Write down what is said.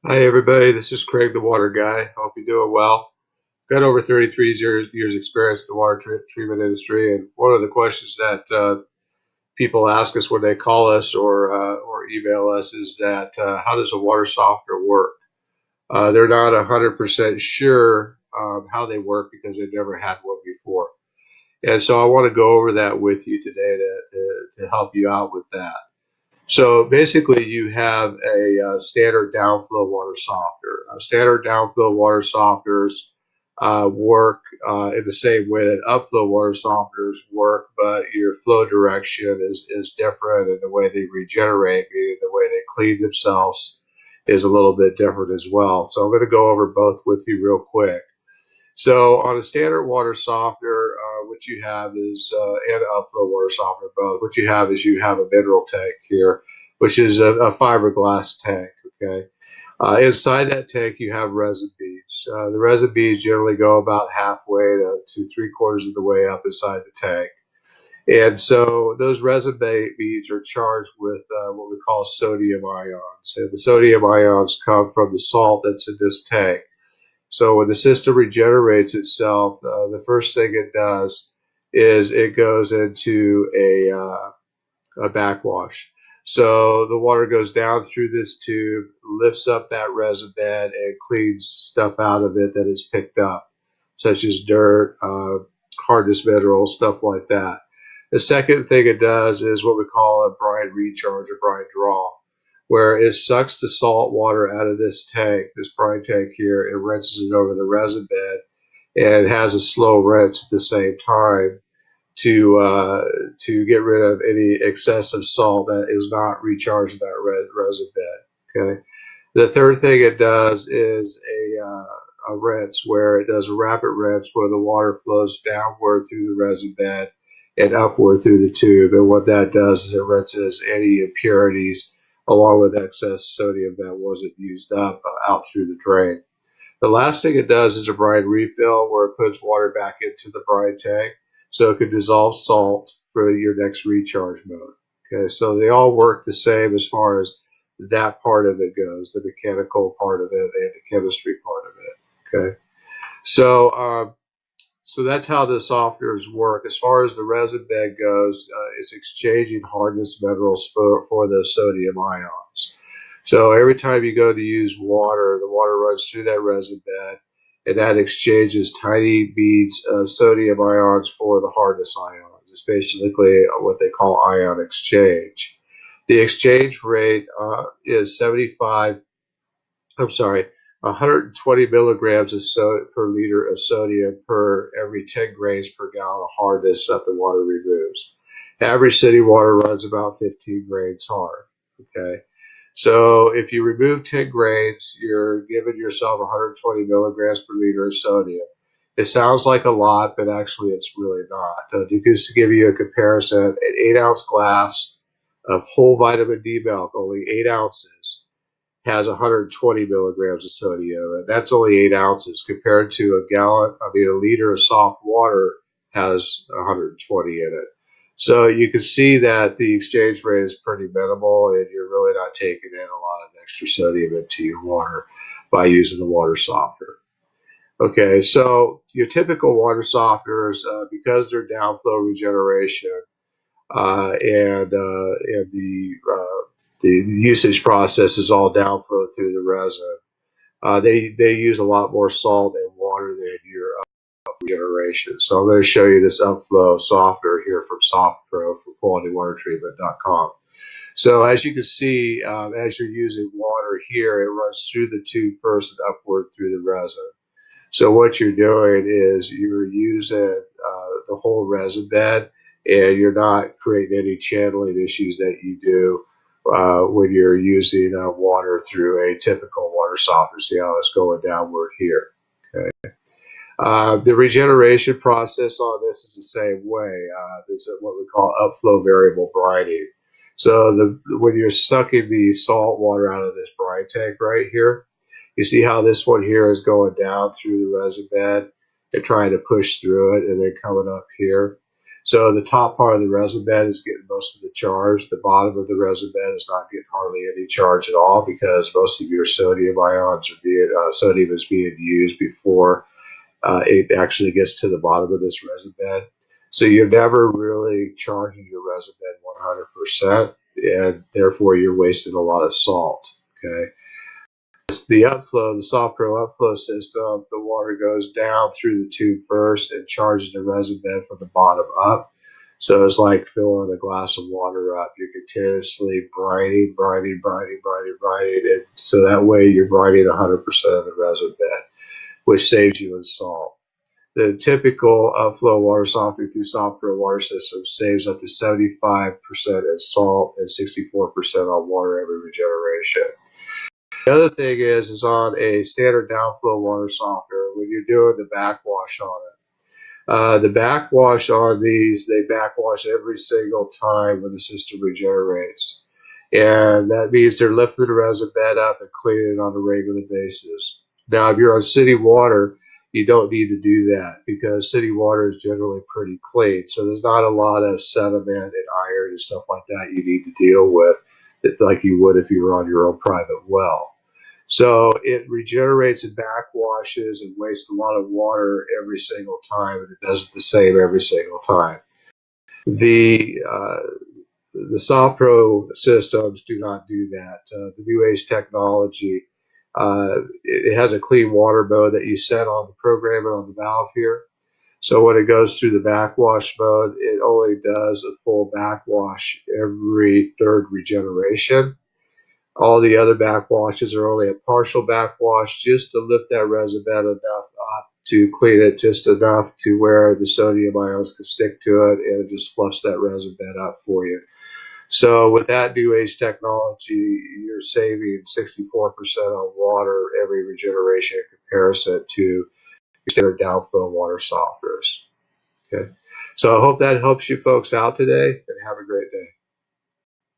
Hi everybody, this is Craig the Water Guy. Hope you're doing well. Got over 33 years experience in the water treatment industry, and one of the questions that people ask us when they call us or email us is that how does a water softener work? They're not 100% sure how they work because they've never had one before, and so I want to go over that with you today to help you out with that. So basically, you have a standard downflow water softener. Standard downflow water softeners work in the same way that upflow water softeners work, but your flow direction is different, and the way they regenerate, meaning the way they clean themselves, is a little bit different as well. So I'm going to go over both with you real quick. So on a standard water softener, what you have is, and upflow water softener both, what you have is you have a mineral tank here, which is a fiberglass tank, okay? Inside that tank, you have resin beads. The resin beads generally go about halfway to three-quarters of the way up inside the tank. And so those resin beads are charged with what we call sodium ions. And the sodium ions come from the salt that's in this tank. So when the system regenerates itself, the first thing it does is it goes into a backwash. So the water goes down through this tube, lifts up that resin bed, and cleans stuff out of it that is picked up, such as dirt, hardness minerals, stuff like that. The second thing it does is what we call a brine recharge or brine draw, where it sucks the salt water out of this tank, this brine tank here, and rinses it over the resin bed, and has a slow rinse at the same time to get rid of any excessive salt that is not recharging that resin bed. Okay. The third thing it does is a rinse where it does a rapid rinse where the water flows downward through the resin bed and upward through the tube. And what that does is it rinses any impurities along with excess sodium that wasn't used up out through the drain. The last thing it does is a brine refill where it puts water back into the brine tank so it can dissolve salt for your next recharge mode. Okay, so they all work the same as far as that part of it goes, the mechanical part of it and the chemistry part of it. Okay, so so that's how the softeners work. As far as the resin bed goes, it's exchanging hardness minerals for those sodium ions. So every time you go to use water, the water runs through that resin bed, and that exchanges tiny beads of sodium ions for the hardness ions. It's basically what they call ion exchange. The exchange rate is 75, I'm sorry, 120 milligrams per liter of sodium per every 10 grains per gallon of hardness that the water removes. Average city water runs about 15 grains hard. Okay. So if you remove 10 grains, you're giving yourself 120 milligrams per liter of sodium. It sounds like a lot, but actually it's really not. Just to give you a comparison, an 8-ounce glass of whole vitamin D milk, only 8 ounces, has 120 milligrams of sodium, and that's only 8 ounces compared to a liter of soft water has 120 in it. So you can see that the exchange rate is pretty minimal, and you're really not taking in a lot of extra sodium into your water by using the water softener. Okay, so your typical water softeners, because they're downflow regeneration, and the usage process is all downflow through the resin. They use a lot more salt and water than your up regeneration. So I'm going to show you this upflow softener here from SoftPro from QualityWaterTreatment.com. So as you can see, as you're using water here, it runs through the tube first and upward through the resin. So what you're doing is you're using the whole resin bed, and you're not creating any channeling issues that you do when you're using water through a typical water softener. See how it's going downward here. Okay. The regeneration process on this is the same way. There's what we call upflow variable brining. So when you're sucking the salt water out of this brine tank right here, you see how this one here is going down through the resin bed and trying to push through it and then coming up here. So the top part of the resin bed is getting most of the charge. The bottom of the resin bed is not getting hardly any charge at all because most of your sodium ions are sodium is being used before it actually gets to the bottom of this resin bed. So you're never really charging your resin bed 100%, and therefore you're wasting a lot of salt. Okay. The Upflow, the SoftPro Upflow system, the water goes down through the tube first and charges the resin bed from the bottom up. So it's like filling a glass of water up. You're continuously brining, and so that way you're brining 100% of the resin bed, which saves you in salt. The typical Upflow water softener through SoftPro water system saves up to 75% in salt and 64% on water every regeneration. The other thing is on a standard downflow water softener, when you're doing the backwash on it, the backwash on these, they backwash every single time when the system regenerates. And that means they're lifting the resin bed up and cleaning it on a regular basis. Now, if you're on city water, you don't need to do that because city water is generally pretty clean. So there's not a lot of sediment and iron and stuff like that you need to deal with like you would if you were on your own private well. So it regenerates and backwashes and wastes a lot of water every single time, and it does it the same every single time. The SoftPro systems do not do that. The new age technology, it has a clean water mode that you set on the program and on the valve here. So when it goes through the backwash mode, it only does a full backwash every third regeneration. All the other backwashes are only a partial backwash just to lift that resin bed enough up to clean it just enough to where the sodium ions can stick to it, and it just fluffs that resin bed up for you. So with that new age technology, you're saving 64% on water every regeneration in comparison to standard downflow water softeners. Okay. So I hope that helps you folks out today, and have a great day.